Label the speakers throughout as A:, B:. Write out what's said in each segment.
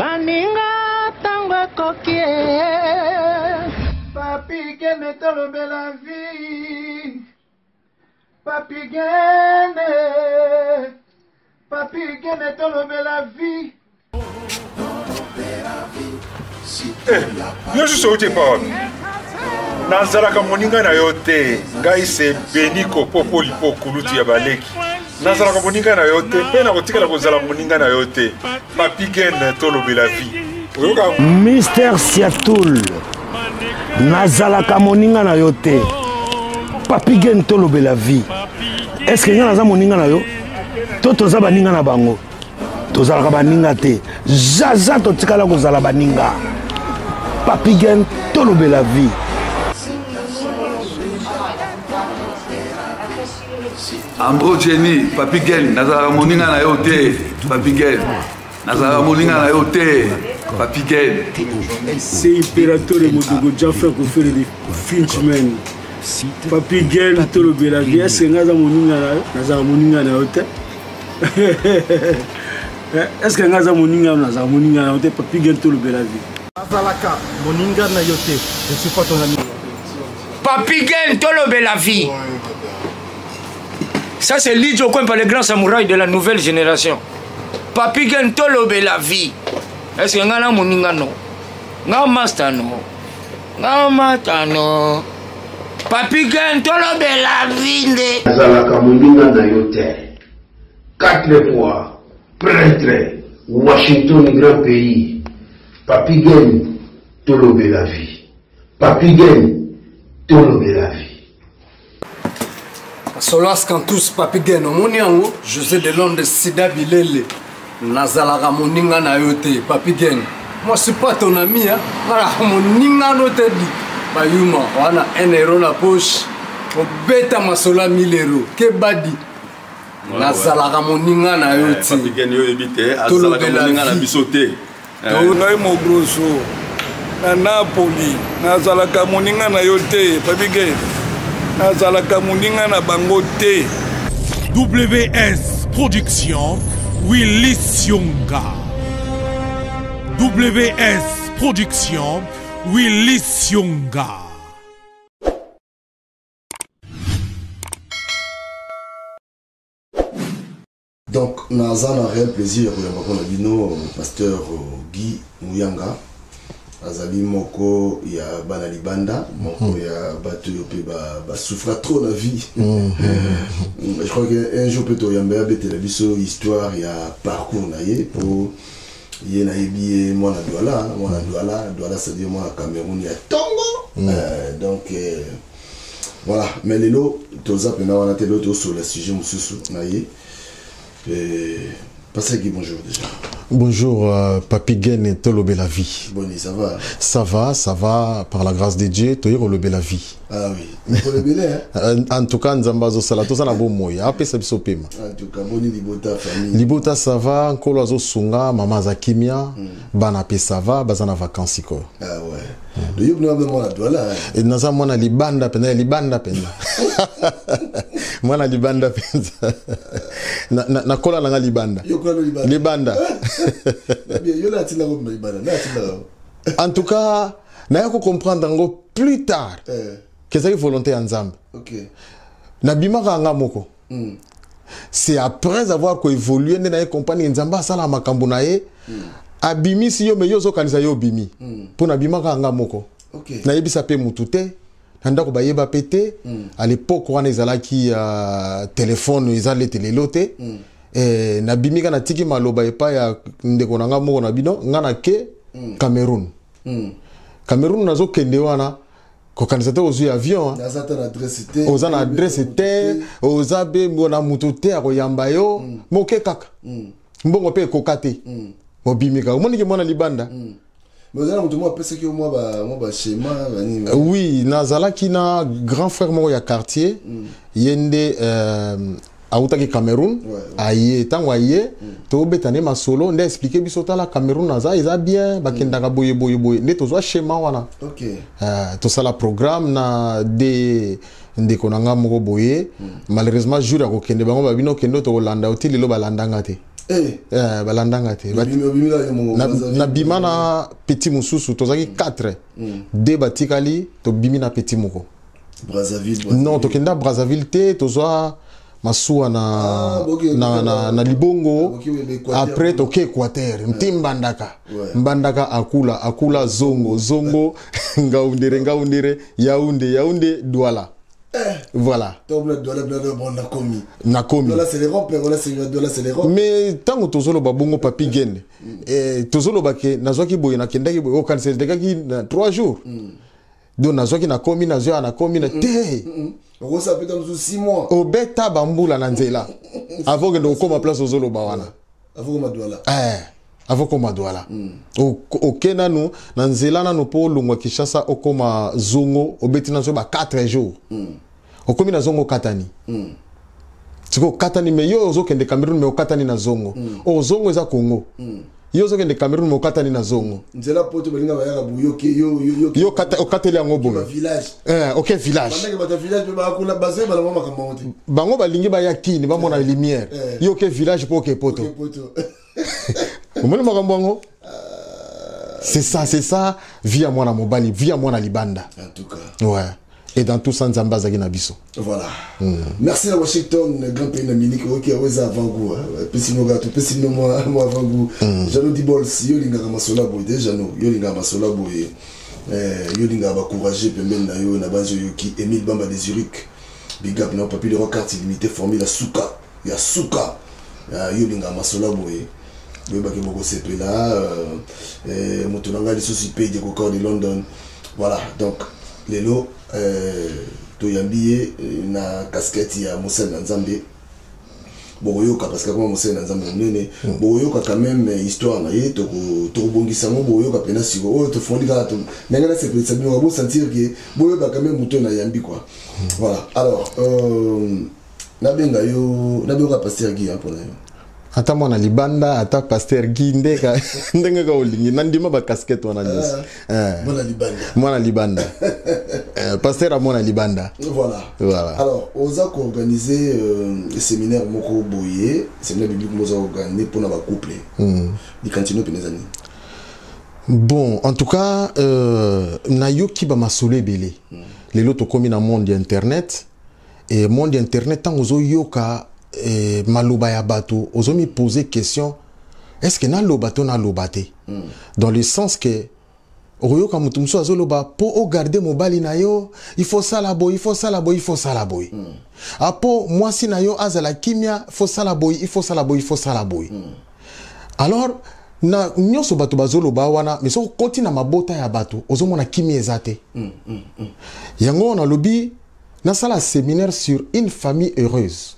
A: baninga tango kokie papi gene tolobe la vie papi gene tolobe la vie.
B: Yo suis sauté par Nazaraka moninga na yote ngai se beniko popo lipo kulutu ya baleki Nazaraka moninga na yote pe na kotika la kozala moninga na yote papi gene tolobe la vie.
C: Mister Siatoul Nazaraka moninga na yote papi gene tolobe la vie. Est-ce que naza moninga na yo to toza baninga na bango tozalaka baninga te jaza totikala kozala baninga papi gene tolobe la vie.
D: Ambro Jenny, papi gene, nazala moninga na yote, papi gene. Nazala moninga na yote, papi gene.
E: C'est impérateur de Modogo Jaffa qui fait des Finchman. Papi gene tolobe la vie, est-ce que nazala moninga na yote? Est-ce que nazala moninga na yote, papi gene tolobe la vie?
F: Nazalaka moninga na yote, je suis pas ton ami.
G: Papi gene tolobe la vie. Ça c'est Lidjo Kwempa, le grand samouraï de la nouvelle génération. Papi gene tolobe la vie. Est-ce que ngana moninga no? Nga master no. Nga mata no. Papi gene tolobe la vie nde.
H: Nazalaka moninga na yote. 4 fois prêtre Washington grand pays. Papi gene tolobe la vie. Papi gene tolobe la vie.
F: Solas Kantus papi gene moniango José de Londres Sida Bilele Nazalaka moninga na yote papi gene. Moi je suis pas ton ami hein. Voilà moninga no te di. Bayuma wana 1 euro na poche. Obeta masola 1000 euros. Ke badi. Nazalaka moninga na yote.
D: Papi gene yo ebite azalaka moninga na bisote.
E: Ngai mo grosso na Napoli nazalaka moninga na yote papi gene. Nazalaka moninga na bango te.
I: WS Production Willy Sionga. WS Production Willy Sionga.
J: Donc, nous avons un réel plaisir pour le pasteur Guy Mouyanga. Azali moko ya bana libanda moko ya bato yope ba souffra trop la vie. Je crois qu'un jour peut-être yamba betela biso histoire ya parcours na ye pour ye na yebi moi na Douala c'est dire moi Cameroun ya Tongo. Donc voilà, mais lelo toza pena wana te l'autre sur le sujet mususu na ye. Passez Guy, bonjour déjà.
K: Bonjour, Papi gene tolobe la vie.
J: Bonne, ça va?
K: Ça va, par la grâce de Dieu, tolobe la vie.
J: Ah oui,
K: en tout cas, Nzambazo Salato, ça n'a bon mot. Après, ça se paiement.
J: En tout cas, bonne Libota famille.
K: Libota, ça va, Nkolo Azo Sunga, Maman Zakimia, Banape, ça va, Bazana vacances.
J: Ah ouais. Le yop nous avons la Douala.
K: Et nous avons la Libanda, Libanda, Moi, la Libanda, na kola na Libanda. Libanda. En tout cas, na yako comprendre ngo plus tard. Que ça volonté en Zambie.
J: OK.
K: Na bimaka nga moko. C'est après avoir évolué dans la compagnie Nzamba sala makambo na ye. Abimi si yo me yo zo kanisa yo bimi. Pour na bimaka nga moko.
J: OK.
K: Na yebisa pe mutute. Nanda ko bayeba pété. À l'époque on ezala ki téléphone ezala téléloté. Na bimika na tiki maloba epa ya ndeko na nga moko na bino nga na ke Cameroun. Cameroun nazo kende wana ko kanisa te ozu avion. Oza na adresse te, oza be mona mutute ko yamba yo, moke kaka. Mbongo pe kokate. Mo bimika. Omoni ke mona libanda.
J: Mais vous avez dit moi pense que moi schéma
K: oui, nazala ki na grand frère mo ya quartier yende autaki Cameroun aye tango aye to betane masolo nda expliquer biso la Cameroun naza eza bien bakendaka boye nde tozwa schéma wana.
J: OK.
K: To sala programme na de ndeko nanga moko boye malheureusement jour akokende bango babino kendo to landa otili lo balandanga te. balandanga te na bima na petit mosusu tozaki 4 de batikali to bimi na petit moko
J: Brazzaville
K: non tokenda Brazzaville te tozwa masuwa na libongo après toke Équateur mtimbandaka mbandaka akula zongo ngaundere Yaoundé Douala. Voilà. Mais tant que tozolo babongo papi gene tozolo bake nazwaki boye na kendaki boye o cancel dekaki 3 jours. Donc nazwaki na komi na te.
J: Ça peut être 6 mois.
K: Au beta bambula na nzela. Avant que de koma place ozolo bawana.
J: Avant que Douala.
K: Avant koma Douala. O kena no na nzela na no po lungwa Kishasa okoma zongo obeti na zo ba 4 jours. Okomi na zongo katani. Tiko katani me yo ozo kende Cameroun me okatani na zongo. O zongo eza Congo. Yo ozo kende Cameroun me okatani na zongo.
J: Nzela poto balinga ba yaka buyo
K: yo okateli yango boye.
J: Village.
K: OK village.
J: Bandaki ba village ba kula base ba mama kambote.
K: Bango balingi ba yakini ba mona lumière. Yo OK village po OK poto. Omoni makambo c'est ça via moi na mobali via moi na libanda.
J: En tout cas.
K: Ouais. Et dans tout ça, Nzamba Zagina Bisso.
J: Voilà. Merci à Washington, grand pays d'Amérique, qui a avant goût. Pessimo gato, pessimo moi avant goût. Jano Dibols, Yolinga Masola Boy, déjà nous, Yolinga Masola Boy, Yolinga va courager, puis même Nayo, Nabanzo Yoki, Emile Bamba de Zurich, Big Up, non, papier de carte illimitée, formule à Souka, il y a Souka, Yolinga Masola Boy. Le bac Bogo CP là, Motonanga, les soucis pays de Coca de London. Voilà, donc, les lots. Toyambiye na casquette ya Moussa Nzambe boyoka parce que comme Moussa Nzambe nene boyoka quand même histoire na ye to bongisa mo boyoka pena siko to fondika to nangana c'est ça bien on va sentir que boyoka quand même muto na yambi quoi. Voilà. Alors na benga pasteur Guy pour nayo
K: ata mwana libanda ata pasteur Guy ndeka ndengeka olingi nandima ba casquette wana nyos mwana libanda pasteur mwana libanda voilà
J: alors oza ko organiser séminaire moko boye séminaire biblique moza organiser pour na ba couple di continue penezani
K: bon en tout cas na yoki ba masole belé les loto komi na monde internet et monde internet tant ozo yoka maloba ya bato ozo mi poser question est-ce que na lobato na lobate dans le sens que oyoka mutumso azoloba po garder mobali na yo il faut ça la boy apo moi si na yo azala kimia faut ça la boy alors na nyoso bato bazoloba wana mais so continue na mabota ya bato ozo mona kimia ezate yango na lobi na sala séminaire sur une famille heureuse.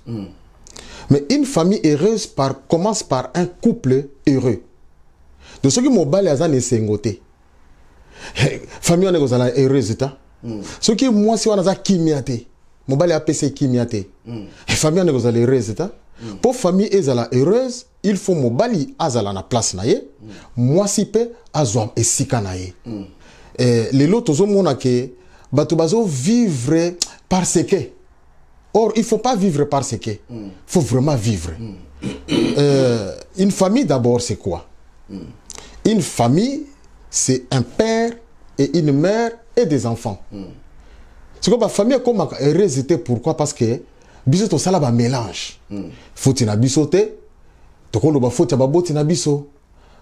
K: Mais une famille heureuse commence par un couple heureux. De ceux qui m'ont balayé à ne sengoté. Famille on est heureuse ta. Ceux qui moi si on a kimiate. Mon balayé a PC kimiate. Famille on est heureuse ta. Pour famille ezala heureuse, il faut mon bali azala na place naie. Moi si pe azwam esika naie. Les lots tozo mona ke bato bazo vivre parce que or, il ne faut pas vivre parce que. Il faut vraiment vivre. Une famille, d'abord, c'est quoi? Une famille, c'est un père et une mère et des enfants. C'est comme la famille, comme heureusité. Pourquoi? Parce que biso to sala ba mélange. Faut na biso te. To ko lo ba faut ba boti na biso.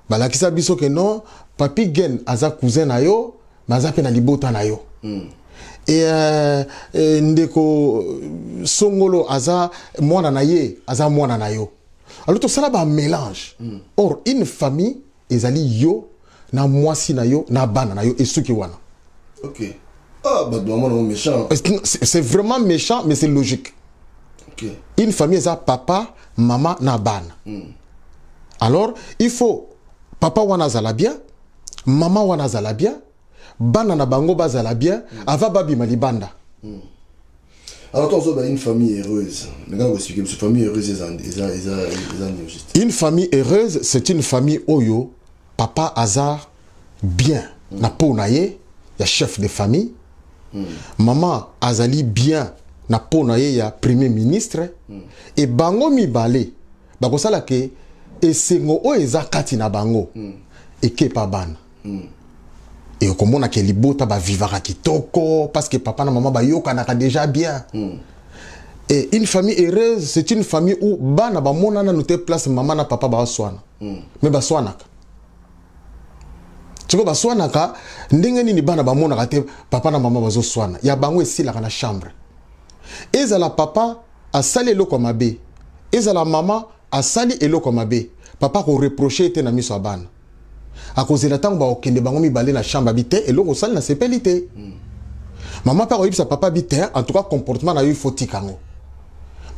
K: Ba la kisa biso que non, papi gen aza cousin na yo, maza pe na libota na yo. Et ndeko songolo aza mwana na ye aza mwana na yo alors tout ça là ba mélange or une famille ezali yo na mwasi na yo na bana na yo et suki wana
J: OK ah bah vraiment méchant
K: c'est vraiment méchant mais c'est logique
J: OK
K: une famille eza papa maman na bana alors il faut papa wana zala bien maman wana zala bien bana na bango bazala bien ava babi malibanda.
J: Alors toi une famille heureuse. Les gars vous expliquer une famille heureuse
K: une famille heureuse c'est une famille oyo papa azar bien na pona ye ya chef de famille. Maman azali bien na pona ye ya premier ministre et bango mibale bakosala ke esengo o eza kati na bango ekepa bana et okomona ke libota ba vivaka kitoko parce que papa na maman ba yokanaka déjà bien. Et une famille heureuse, c'est une famille où bana ba mona na noté place maman na papa ba swana. Mais ba swanaka. Tu vois ba swanaka ndenge nini bana ba mona te papa na maman ba zo swana. Ya bango esila na chambre. Ezala papa a sali eloko mabe. Ezala maman a sali eloko mabe. Papa ko reprocher ete na miso bana. A cause la tango ba okende bango mibale na chambre habité eloko sali na sepelité. Maman pa ko yibisa papa habité en tout cas comportement na yo foti kango.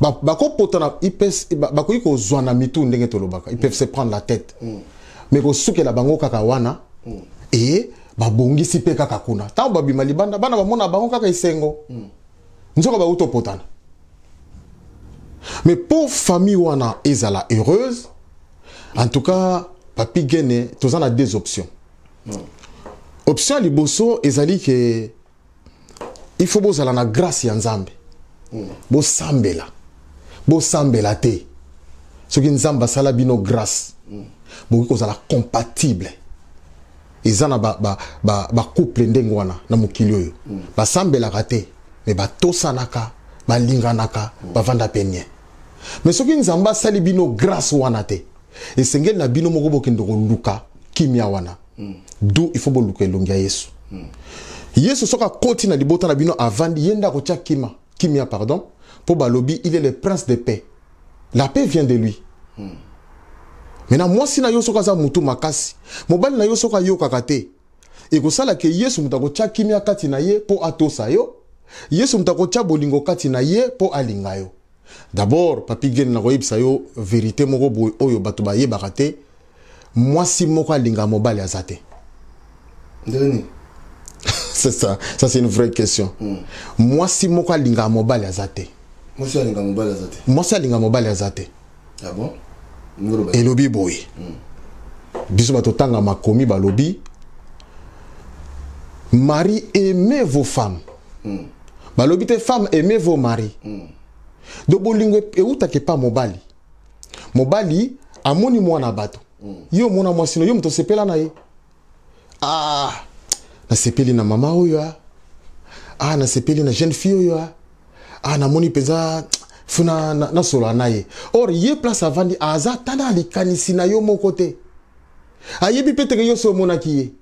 K: Bako potana ipes bako yiko zwana mitu ndenge tolobaka. Ils peuvent se prendre la tête. Mais ko suke la bango kaka wana et babongi si pe kaka kuna. Tango babima libanda bana ba mona bango kaka isengo. Nzoko ba uto potana. Mais pour famille wana ezala heureuse, en tout cas, papi gene, tous en a deux options. Option liboso ezali que il faut bozala na grâce ya Nzambe. Bo sambela te. Ce qui Nzamba sala bino grâce. Bo ko zala compatible. Ezana ba couple ndengwana na mokili oyo. Ba sambela te, mais ba tosanaka, ba linganaka, ba vanda penye. Mais ce qui Nzamba sali bino grâce wana te. Et sengel na bino moko bokendo luka kimia wana. D'où il faut boluka elongia Yesu. Yesu soka koti na libota na bino avant yenda ko tia kimia pardon, pour balobi il est le prince de paix. La paix vient de lui. Maintenant moi si na yo soka za mutu makasi, mobali na yo soka yo kakate. Et ko sala ke Yesu mutako tia kimia kati na ye pour atosa yo. Yesu mutako tia bolingo kati na ye pour alinga yo. D'abord, papi gen na koyebisa yo vérité moko boy oyo bato ba yebaka te. Moi si moko alinga mobali azate.
J: Ndeni.
K: C'est ça c'est une vraie question. Moi si moko alinga mobali azate.
J: Moi si alinga mobali azate.
K: Moi si alinga mobali azate.
J: Ah bon?
K: Elobi boy. Biso bato tanga makomi balobi. Mari, aimez vos femmes. Balobi te femmes, aimez vos maris. Do bolingo euta ke pa mobali. Mobali amoni mwana bato. Yo mona mwasino yo mto sepela na ye. Ah, na sepeli na mama oyo. Ah, na sepeli na jeune fille oyo. Ah, na moni peza funa na solo na ye. Or ye place avandi aza tana likanisi na yo moko te. Ayebi pete ke yo so mona ki ye.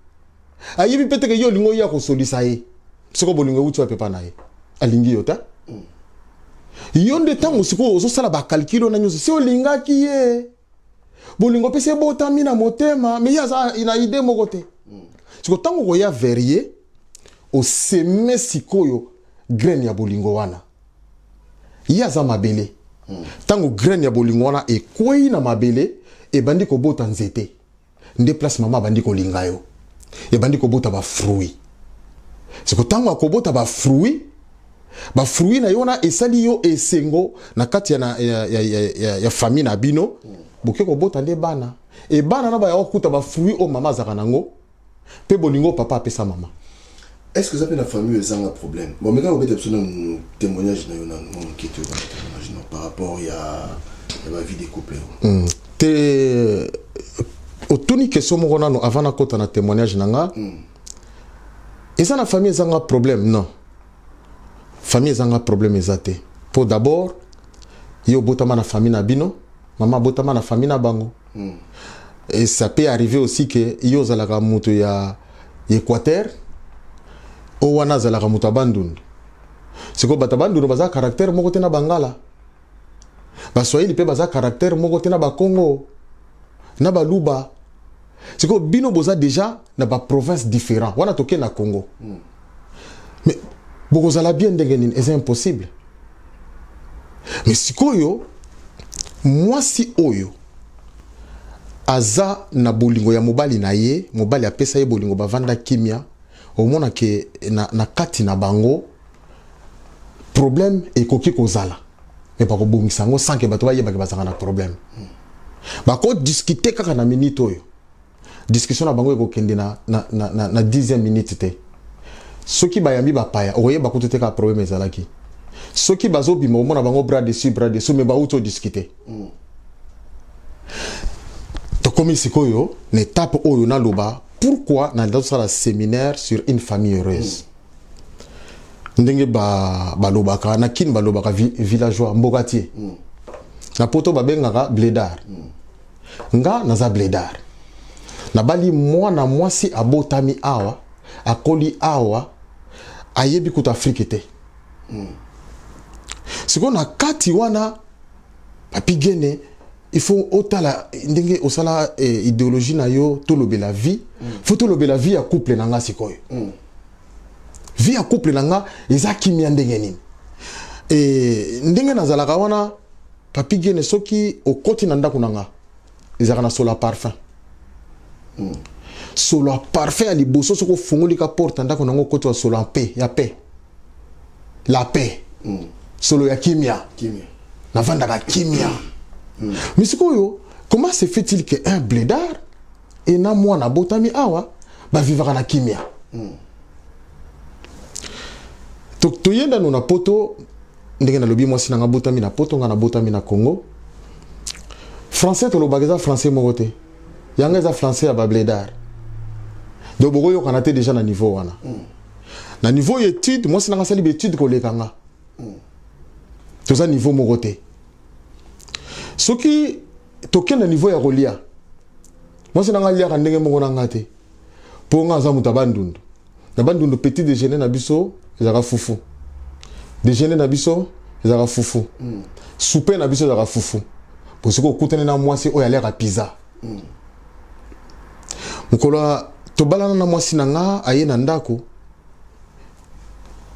K: Ayebi pete ke yo lingo ya ko solisa ye. Soko bolingo uti wa pepa na ye. Alingi yo ta. Yonde tango siko ozo sala ba calculo na nyuso si olingaki ye bolingo pese botami na motema mais yaza ina ide moko te siko tango ko ya verrier o seme sikoyo graine ya bolingo wana yaza mabele tango graine ya bolingo wana ekwei na mabele e bandi ko bota nzete nde place mama bandi ko linga yo e bandi ko bota ba fruit siko tango akobota ba fruit ba fruit na yona esali yo esengo na kati ya famille na bino boke ko bota nde bana e bana na ba ya okuta ba fruit o mama zaka nango pe bolingo papa apesa mama.
J: Est-ce que ça peut la famille est un problème? Bon mais quand vous êtes un témoignage na yona mon qui te témoignage par rapport à la vie des couples.
K: Te otuni question mo na no avant na kota na témoignage nanga. Et ça la famille est un problème non. Famille zanga problème ezate. Pour d'abord, yo botama na famille na bino, maman botama na famille na bango. Et ça peut arriver aussi que yo zalaka mutu ya Équateur o wana zalaka mutu abandun. Siko batabandun baza caractère moko te na Bangala. Ba Swahili pe baza caractère moko te na ba Congo. Na ba Luba. Siko bino boza déjà na ba province différent. Wana toke na Congo. Mais bokozala bien ndengenine, c'est impossible. Mais sikoyo, moi si oyo, aza na bolingo ya mobali na ye, mobali apesa ye bolingo bavanda kimia, au mona ke na kati na bango, problème ekoki kozala. Mais pas ko bongisa ngo sans que bato ba yeba ke bazanga na problème. Ba ko discuter kaka na minute oyo. Discussion na bango ekokende na 10e minute te. Ceux qui bayambi bapaya, oye bakutu te ka problème ezalaki. Ceux qui bazo bima omona bango bras dessus mais ba auto discuter. tokomi sikoyo na étape oyo na loba pourquoi na dans la séminaire sur une famille heureuse ndenge balobaka na kin balobaka villageois mbokati na poto babengaka blédard nga naza blédard na bali mwana mwasi abotami awa akoli awa ayebi kuta Afrique te siko na kati wana papi gene il faut otala ndenge osala idéologie na yo tolobe la vie faut tolobe la vie ya couple na nga sikoyo vie ya couple na nga eza kimia ndenge nini ndenge nazalaka wana papi gene soki okoti na ndako na nga ezaka na solo parfum solo parfum ya liboso soko fungolika porte ndako nango okoti wa solo paix ya paix la paix solo ya kimia navandaka kimia mais sikoyo comment se fait-il que un blédard et na mwana botami awa bavivaka na kimia toyenda no na poto ndenge nalobi mwasi nanga botami na poto nga na botami na Congo français tolobaka eza français moko te yanga eza français ya bablédard donc bokoyo kana te déjà na niveau wana na niveau étude mwasi nanga sali étude koleka nga toza niveau moko te soki tokenda niveau ya kolia mwasi nanga liaka ndenge moko nanga te po nga aza muta bandundu na bandundu petit déjeuner na biso ezaka fufu déjeuner na biso ezaka fufu souper na biso ezaka fufu posiko okutana na mwasi oyo aliaka pizza mukolo tobalana na mwasi nanga aye na ndako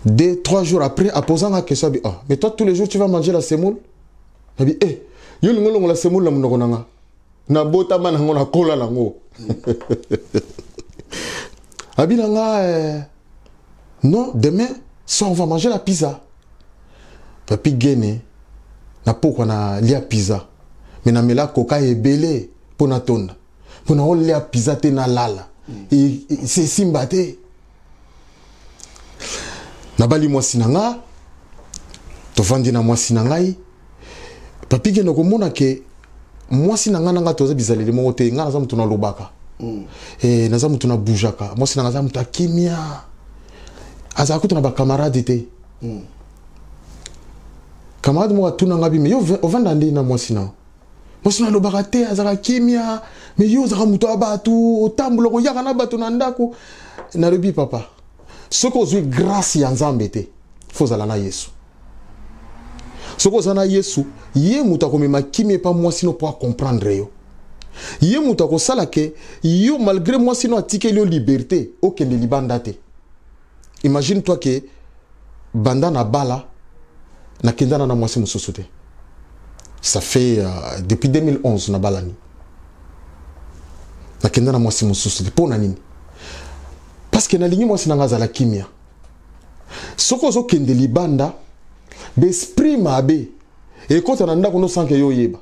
K: 2-3 jours après aposanga question bi mais toi tous les jours tu vas manger la semoule abi yo lingolongo la semoule na munoko nanga na bota mana ngona kola nango abi nanga non demain ça on va manger la pizza papi gene na poko na lia pizza mais na mela koka ebele pona tonda pona o lia pizza te na lala c'est simbate na bali mwasi nanga tovandi na mwasi nangai papi gene komona ke mwasi nanga nanga toza bizaleli moko te nga naza mutu na lobaka naza mutu na bujaka mwasi nanga za mutu akimia aza kutu na ba camarade te camarade mo atuna ngabi me yo ovanda ndi na mwasi na mwasi na lobaka te aza kimia me yo za mutu abatu otambulo ko yaka na batu na ndako na lobi papa soko zui grâce ya nzambe te fozala na Yesu soko zana Yesu ye mutu akomema kimia pa mwasi no po comprendre yo ye mutu akosala ke yo malgré mwasi no atike yo liberté okende libanda te. Imagine toi que banda na bala na kendana na mwasi mususu te. Ça fait depuis 2011 na balani. Na kendana mwasi mususu te pona nini? Parce que na lingi mwasi nanga za la kimia. Soko zo kende libanda besprit mabe e kota na ndako no sanke yo yeba.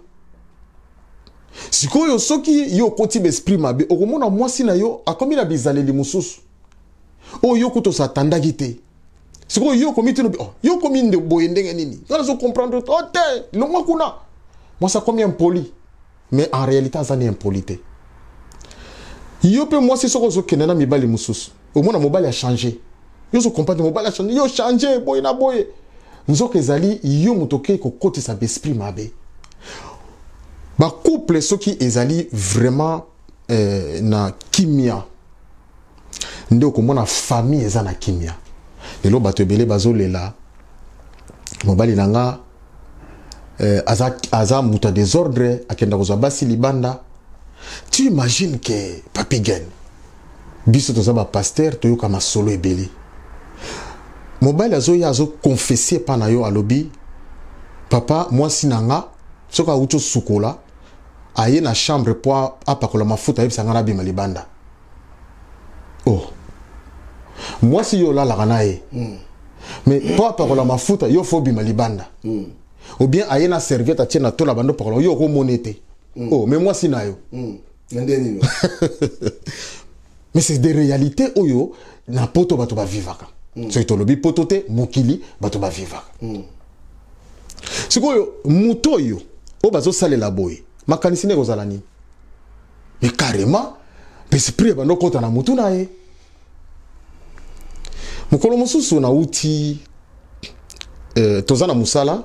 K: Sikoyo soki yo koti besprit mabe okomona mwasi na yo akomi na bizaleli mususu. Oh yo kuto sa tandaki te. Sikoyo yo komi tino yo komi nde boye ndenge nini. Ngana so comprendre oh te longa kuna. Moi ça comme impoli. Mais en réalité ça n'est impoli te. Yo pe moi c'est soko zo kenena mibali mususu. Au moins mobile a changé. Yo so comprendre mobile a changé. Yo changé boye na boye. Nzoka ezali yo mutoke ko kote sa esprit mabe. Ba couple soki ezali vraiment na kimia. Nde okomona famille eza na kimia. Lelo bato ebele bazolela. Mobali nanga aza muta désordre akenda kozwa basi libanda. Tu imagines que Papi Gen biso toza ba pasteur toyoka masolo ebele. Mobali azo confesser pa na yo alobi papa moi sinanga soka uto sukola aye na chambre po apakola mafuta yebisa ngana bima libanda. Oh moi si yo la nae mais po apakola mafuta yo fo bima libanda ou bien aye na serviette a tiena to la bando pakola yo ko monete. Oh mais moi si na yo mais c'est des réalités oyo na poto bato ba vivaka. So itolobi poto te mokili bato ba vivaka. Sikoyo muto yo o bazo salela boye makanisi ne kozala nini? mais carrément esprit ebanda okota na mutu na ye mokolo mosusu na uti toza na musala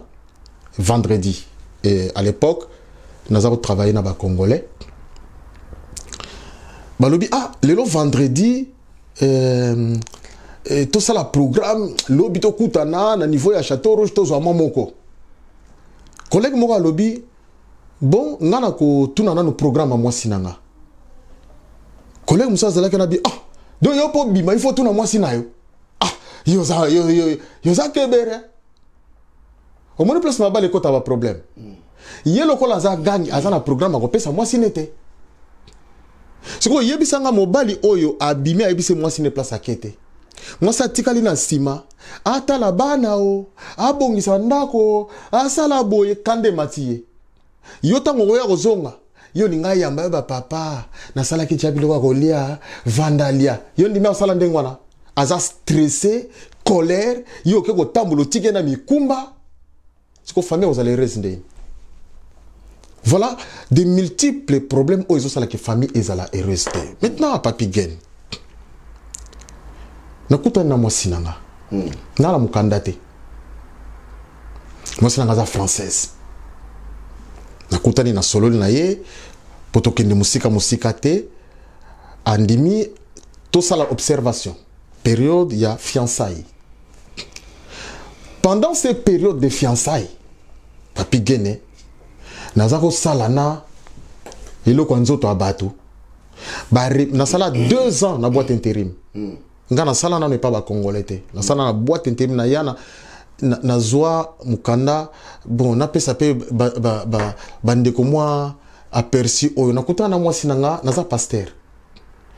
K: vendredi et à l'époque naza kotravailler na bacongolais balobi ah lelo vendredi tosala programme lobi tokutana na niveau ya Château Rouge tozwa moko collègue moko alobi bon nga na kotuna nanu programme mwasi nanga collègue musa azalaki na bi ah donc yo po bima il faut tuna mwasi na yo ah yo za kebere au moins place na bale kota ba problème ye lokola aza gangi aza na programme akopesa mwasi nete siko yebisanga mobali oyo abimi ayebise mwasi ne place akete mwasi atikali na nsima atala bana o abongisa ndako asala boye kande matiye yo tango ya kozonga yo ninga yamba yo papa nasalaki tia biloko kolia vandalia yo ndimi asala ndenge wana aza stressé colère yo ke kotambulo tike na mikumba siko famille aux allez ndeni. Voilà de multiples problèmes où ils ont la famille et la heureuse. Maintenant Papi Gen nakuta na mwasi nanga na la mukandate mwasi nanga za française nakuta ni na solo na ye potokende musika te andimi to sala observation période ya fiançailles. Pendant ces périodes de fiançailles Papi Gen nazako salana eloko nzoto abatu na sala 2 ans na boîte intérim nga na sala na pas ba congolais te na sala na boîte intérim na yana na zwa mukanda bon na pesa pe bandeko moi aperçu oyo nakutana na mwasi nanga naza pasteur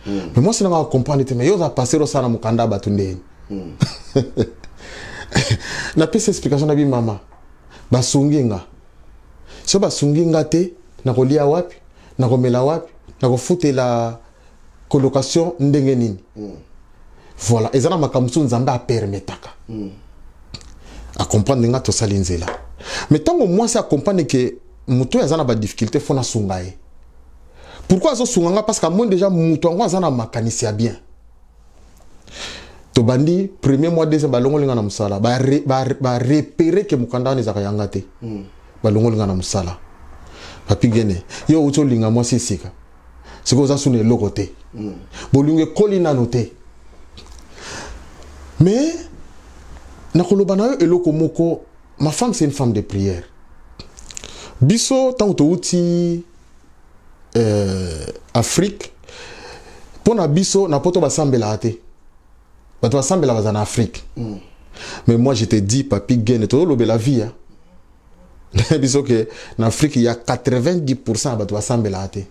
K: mais mwasi nanga comprendre te mais yo za pasteur osana mukanda batu ndeni na pesa explication na bi mama basungi nga so basungi nga te nakolia wapi nakomela wapi nakofutela colocation ndenge nini voilà ezana makamso nzambe a permetaka a comprendre nga to salinzela mais tango moi ça comprendre que muto yazana ba difficulté fona sungaye pourquoi zo sunganga parce que moi déjà muto ngo azana makanisi ya bien to bandi premier mois deuxième balongo linga na musala ba repérer que mukanda ni zaka yanga te balongo linga na musala Papi Gen yo uto linga moi sisika siko za sune loko te bolunge kolina note mais nakoloba na yo eloko moko ma femme c'est une femme de prière biso tant to uti Afrique pona biso na poto basambela te bato basambela baza na Afrique mais moi je te dis Papi Gen to lobe la vie hein biso que en Afrique il y a 90% bato basambela te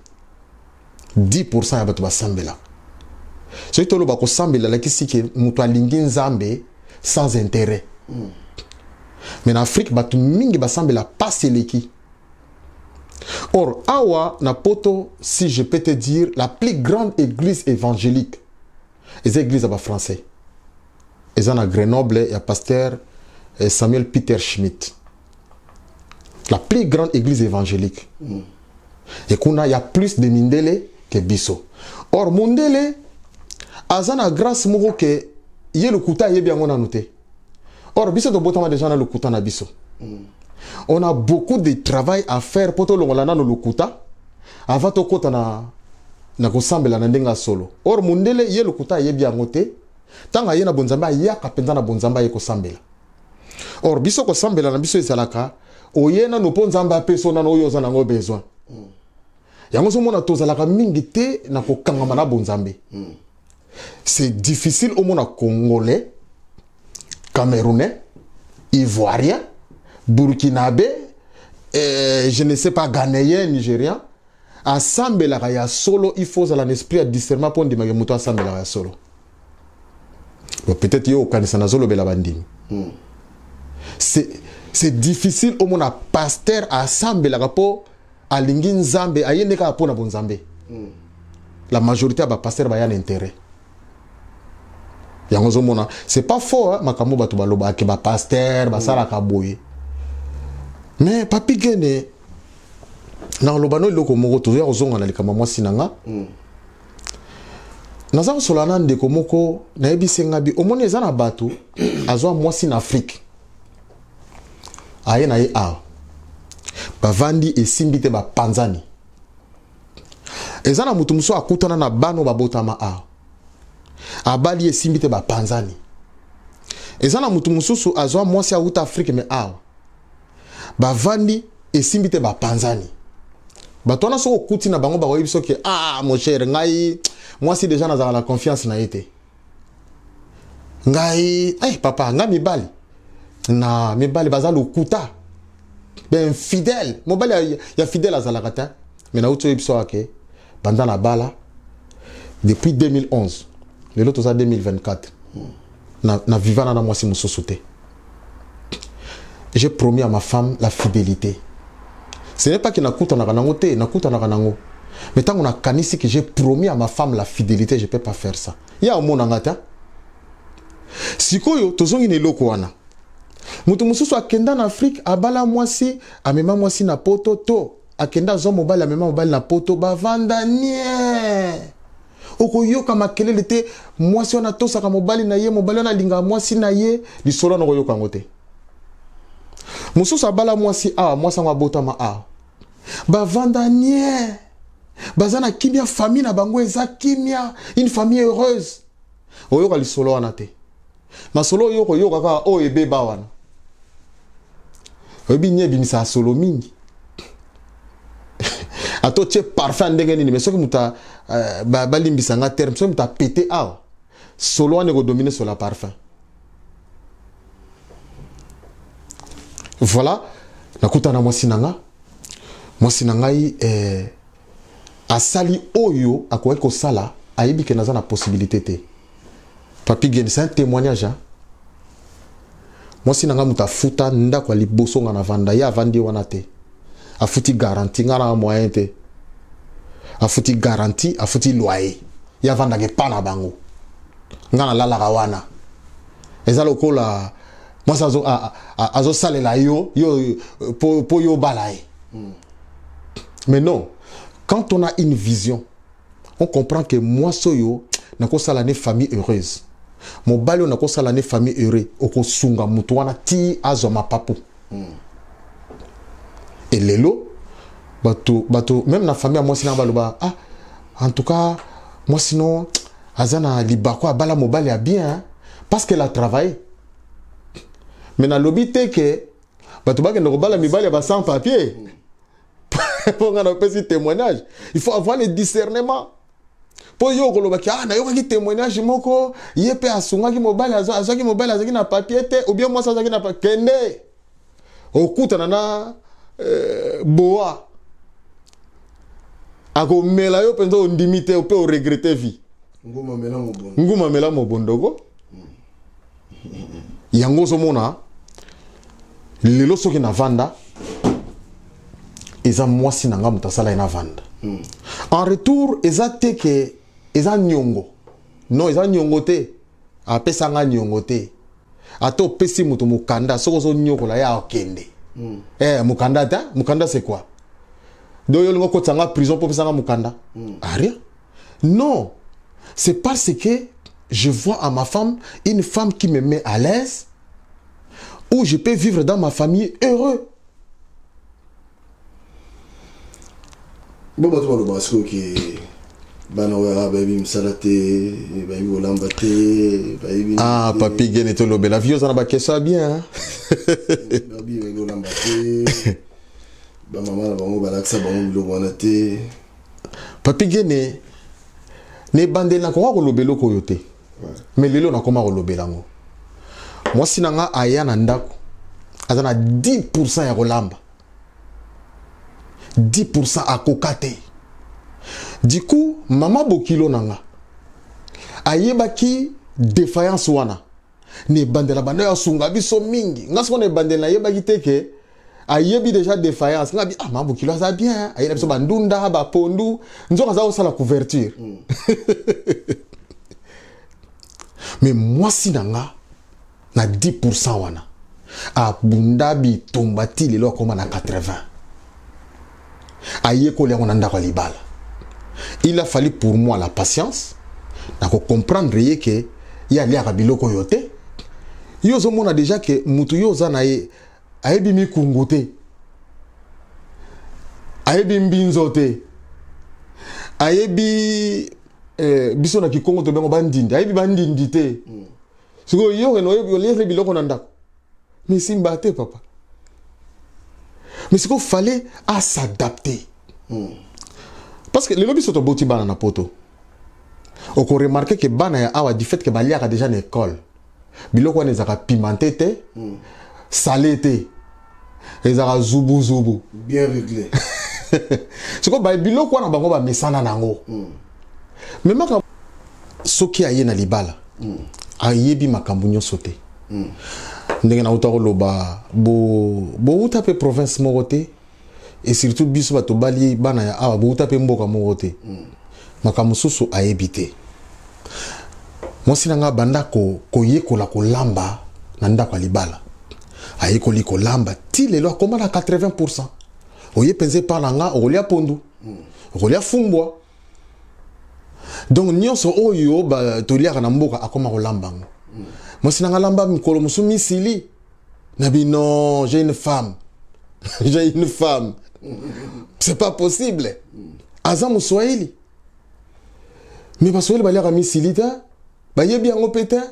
K: 10% ya bato basambela so to loba ko sambela la kisi ke muto alingi nzambe sans intérêt mais en Afrique bato mingi basambela pas seleki. Or awa na poto si je peux te dire la plus grande église évangélique les églises à français et en à Grenoble il y a pasteur Samuel Peter Schmidt la plus grande église évangélique et qu'on y a plus de mindele que biso. Or mondele azana grâce moko que ye le kuta ye bien on a noté. Or biso to botama déjà na le kuta na biso. On a beaucoup de travail à faire pour to longolana no le kuta avant to kota na kosambela na ndenga solo. Or mondele ye le kuta ye bien noté tanga ye na bonzamba ya kapenda na bonzamba ye kosambela. Or biso kosambela na biso ezalaka oyena no ponzamba pesona no yoza nango besoin yango so mona tozalaka mingi te na kokangama na bonzambe c'est difficile au mona congolais camerounais ivoirien burkinabé je ne sais pas ghanéen nigérien asambelaka ya solo il faut un esprit à discernement pour ndimaka muto asambelaka ya solo peut-être yo okanisa na zolo bela bandimi c'est difficile au monde à pasteur à sambe la rapport à lingin zambe à yene ka pona bonzambe la majorité ba pasteur ba yan intérêt yango zo mona c'est pas faux hein makambo batu baloba ke ba pasteur ba sala ka boye mais Papi Gen na lobano iloko moko toya ozonga na likama mwasi nanga naza kosolana ndeko moko nayebi ngabi omoni eza na bato azwa mwasi na Afrique aye na ye awa bavandi esimbi te bapanzani eza na mutu musu akutana na bano babotama awa abali esimbi te bapanzani eza na mutu mususu azwa mwasi auta Afrique me awa bavandi esimbi te bapanzani bato wana soko okuti na bango bakoyebi soki mon cher ngai mwasi deja nazala na confiance na ye te ngai papa ngai mibali baza lokuta ben fidèle mobali ya fidèle azalaka te me nauti oyebi so ake banda na bala depuis 2011 lelo toza 2024 na vivana na mwasi mosusu te. J'ai promis à ma femme la fidélité. Ce n'est pas que nakuta na kanango te, nakuta na kanango. Mais tant qu'on a kanisi que j'ai promis à ma femme la fidélité, je peux pas faire ça. Ya omo nangata. Sikoyo tozongi ne loko wana. Mutu mususu akenda na Afrique abala mwasi, amema mwasi na poto to. Akenda zo mobile amema mobile na poto bavanda nie. Okoyoka makelele te mwasi wana tosaka mobile na ye, mobile wana linga mwasi na ye, lisolo na koyoka ngote. Mususu abala mwasi mwasi ngwa botama bavanda nie. Bazana kimia famille na bango eza kimia, une famille heureuse. Oyoka lisolo wana te. Masolo yoko yoka ka ebe ba wana. Obi nye bimisa solo mingi. Ato tche parfum ndenge nini mais soki muta balimbisa nga terme soki muta pété solo wana ko dominer sur la parfum. Voilà, nakuta na mwasi nanga ngai asali oyo akoki ko sala ayebi ke naza na possibilité te. Papi Gen, c'est un témoignage. Mwasi nanga muta futa ndako liboso nga na vanda ya vandi wana te. Afuti garantie nga na moyen te. Afuti garantie, afuti loyer. Ya vanda ke pana bango. Nga na lala wana. Eza lokola mwasi azo salela yo po yo balaye. Mais non, quand on a une vision, on comprend que moi soyo na ko sala ne famille heureuse. Mon balo na ko sala ne famille heureuse. Oko sunga mutu wana ti azo mapapu. Et lelo bato même na famille moi sinon baloba en tout cas moi sinon azana libako abala mobile a bien parce qu'elle a travaillé. Mais na lobby te que bato ba ke no bala mibale ba sans papier. Pour nga na petit témoignage, il faut avoir le discernement. Pour yo ko lobaki na yo ki témoignage moko yepe asunga ki mobile azaki mobile azaki na papier te ou bien moi ça azaki na kende. Okuta na boa ako mela yo penzo ndimite o pe o regretter vie nguma mela mo bondoko yango so mona lelo soki na vanda eza mwasi nanga mutasala ina vanda en retour eza te ke eza nyongo non eza nyongo te apesa nga nyongo te ato pesi mutu mukanda soko so nyokola ya okende. Mukanda c'est quoi? Donc yo lingo kotanga prison pour pesa nga mukanda. Rien. Non. C'est parce que je vois à ma femme une femme qui me met à l'aise où je peux vivre dans ma famille heureux.
J: Bon bah toi le basco qui banawera baby msalate baby olambate baby
K: Papi Gen et Lobe la vie on a ça bien
J: baby olambate ba maman bango balaksa bango biloko wana te.
K: Papi Gen ne bandela ko lobelo ko yote mais lelo na koma ko lobelango moi sinanga aya na ndako azana 10% ya kolamba 10% à kokate. Du coup, maman bokilo nanga ayebaki défaillance wana ne bandela banda ya sunga biso mingi ngaso ne bandela ayebaki teke ayebi déjà défaillance ngabi maman bokilo ça bien ayeba biso bandunda ba pondu nzoka za osala couverture. Mais moi sinanga na 10% wana abunda bi tombati lelo koma na 80. aye ko lengo nanda ko libala. Il a fallu pour moi la patience na ko comprendre que ya lia ka biloko yote. Yo zo mona déjà que mutu yo za na ye ayebi mi kungote. Ayebi mbinzote. Ayebi biso na kikongo to bengo bandindi. Ayebi bandindi te. Siko yo no yo les biloko nanda. Mais simba te papa. Mais c'est qu'il fallait à s'adapter. Parce que les lobbies sont au boti banana poto. On a remarqué que banana a du fait que Balia a déjà une école. Biloko ne zaka pimenté te, salé te, et zaka zubu zubu.
J: Bien réglé.
K: C'est quoi biloko na bango ba mesana nango. Mais maka soki aye na libala. Ayebi makambu nyonso te. Ndenge na utako loba bo utape province morote et surtout biso bato bali bana ya awa bo utape mboka morote makamu susu aebite mwasi nanga banda ko yekola ko lamba na ndako libala ayekoli ko lamba ti lelo akoma na 80%. Oye penser par nanga olia pondu olia fumbwa donc nyonso oyo ba toliaka na mboka akoma ko lamba. Moi, si lamba mikolo musu misili. Nabi non, j'ai une femme. J'ai une femme. C'est pas possible. Azam Swahili. Mais parce que le balai misili ta, ba yebi ango peta.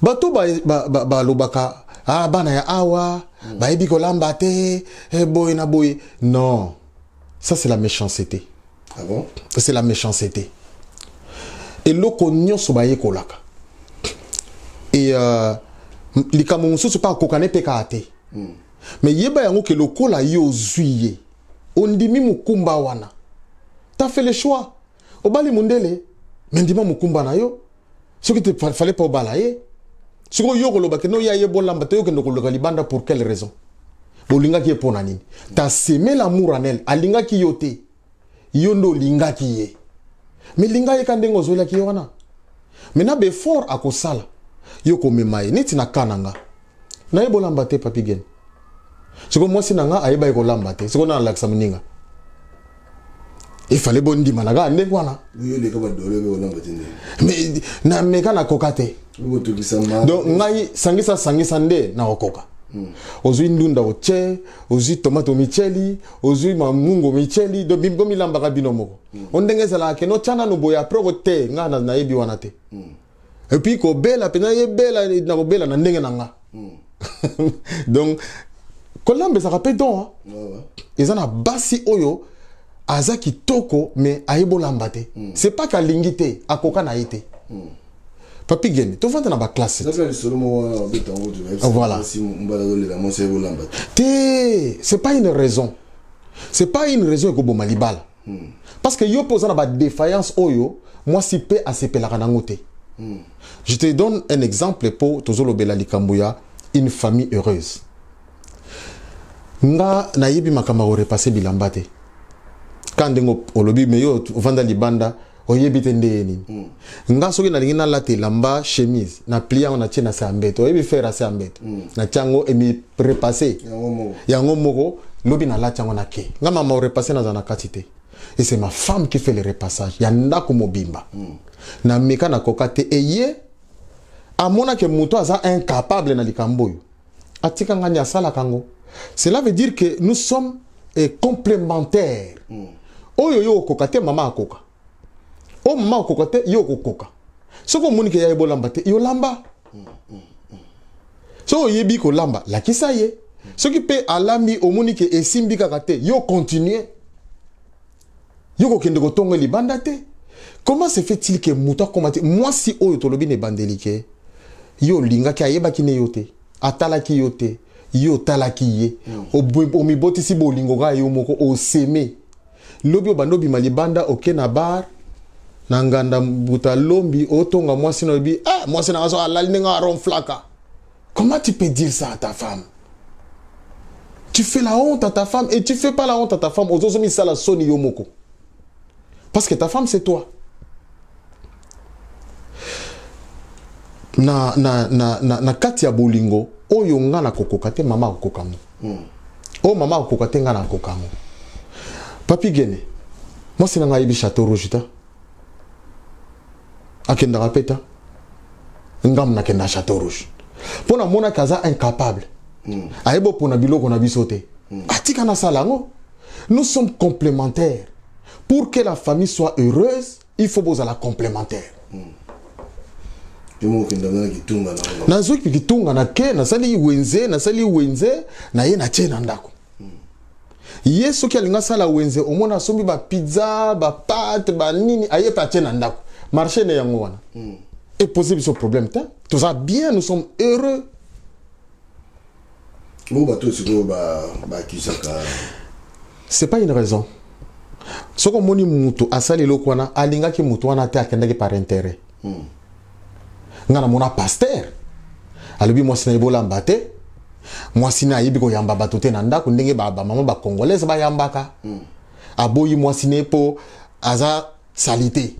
K: Bato ba lobaka bana ya awa, ba yebi ko lamba te, boy na boy. Non. Ça c'est la méchanceté.
J: Ah bon?
K: C'est la méchanceté. Et loko nyonso ba yekolaka. Et les Camerounais ne sont pas kokane pekate. Mais yeba yango ke lokola yo zuye. Ondimi mukumba wana. T'as fait le choix. Obali mundele. Mais ndima mukumba na yo. Ce qui te fallait pas obalaye. Ce que yo koloba ke no ya yebo lamba te yo ke ndoko libanda pour quelle raison? Bolinga ki pona nini? T'as semé l'amour en elle. Alinga ki yote. Yondo linga ki ye. Mais linga ye kandengo zola ki wana. Mena be fort akosala. Yo komemaye neti na kananga na yebo lamba te papi gen siko moi sinanga ayeba yeko lamba te siko na laksa muninga il fallait bondi managa ndenge wana
J: yo le ka ba dole be lamba te
K: mais na meka na kokate donc ngai sangisa nde na okoka ozui ndunda oche ozui tomato micheli ozui mamungo micheli do bimbo milamba ka binomoko ondengeza la ke no chana no boya progote ngana na yebi wana te. Et puis, ko bela, pena ye bela, na ko bela na ndenge nanga. Donc, kolambe ça rappelle donc. Ils en a basi oyo, azaki toko, mais aïbo lambate. C'est pas qu'à lingite, à koka na ite. Papi Gene, tu vas dans la classe. Voilà. C'est pas une raison. C'est pas une raison que bon malibal. Parce que yo posant la défaillance oyo, moi si pe a sepe la kanangote. Je te donne un exemple pour Tozolo Bela Likambuya, une famille heureuse. Nga nayibi makamaro repassé bilambate. Quand dengo olobi meyo vanda libanda oyebi tende nini. Nga soki na lingina late lamba chemise na pliant na tiena sa mbeto oyebi faire sa mbeto. Na chango emi repassé. Yango moko lobi na la chango na ke. Nga mama repassé na zana katite. Et c'est ma femme qui fait le repassage. Yanda ko mobimba. Na meka na kokate eye amona ke muto aza incapable na likamboyo atika nganya sala kango. Cela veut dire que nous sommes complémentaires. Oyo yo kokate mama akoka o mama kokate yo kokoka soko moni ke ya bolamba te yo lamba so yebi ko lamba la kisaye ce qui peut alami omoni ke esimbi kakate yo continuer yo ko kende ko tongo libanda te. Comment se fait-il que Mouta comate moi si oyo tolobi ne bandelike yo linga ki ayeba ki ne yote atala ki yote yo tala ki ye o mi boti si bolingo ga yo moko o seme lobi obanobi malibanda oke na bar na nganda buta lombi otonga moi si no bi moi si na so alali nga ron flaka. Comment tu peux dire ça à ta femme? Tu fais la honte à ta femme et tu fais pas la honte à ta femme aux autres mi sala soni yo moko. Parce que ta femme c'est toi. Na kati ya bolingo oyo nga na kokoka te mama kokoka mo. Oh maman kokatenga na kokango. Papi Gene. Moi c'est na ngai Château Rouge ta. Akenda rapeta. Ngam na kenda Château Rouge. Pona mona kaza incapable. Aebo pona biloko na bisote. Atika na salango. Nous sommes complémentaires. Pour que la famille soit heureuse, il faut poser la complémentaire. Nazoki kitunga na ke na sali wenze na ye na tena ndako. Yesu ki alinga sala wenze omona sombi ba pizza ba pâte ba nini aye pa tena ndako. Marché na yango wana. Et poser ce problème ta. Tout ça bien, nous sommes heureux. C'est pas une raison. Ce qu'on moni mutu asali lokwana alinga ki mutu wana te akendaki par intérêt. Ngana mona pasteur. Alobi moi sina ibola mbate. Moi sina yibi ko yamba batote na ndako ndenge ba maman ba congolaise ba yambaka. Aboyi moi sine po aza salité.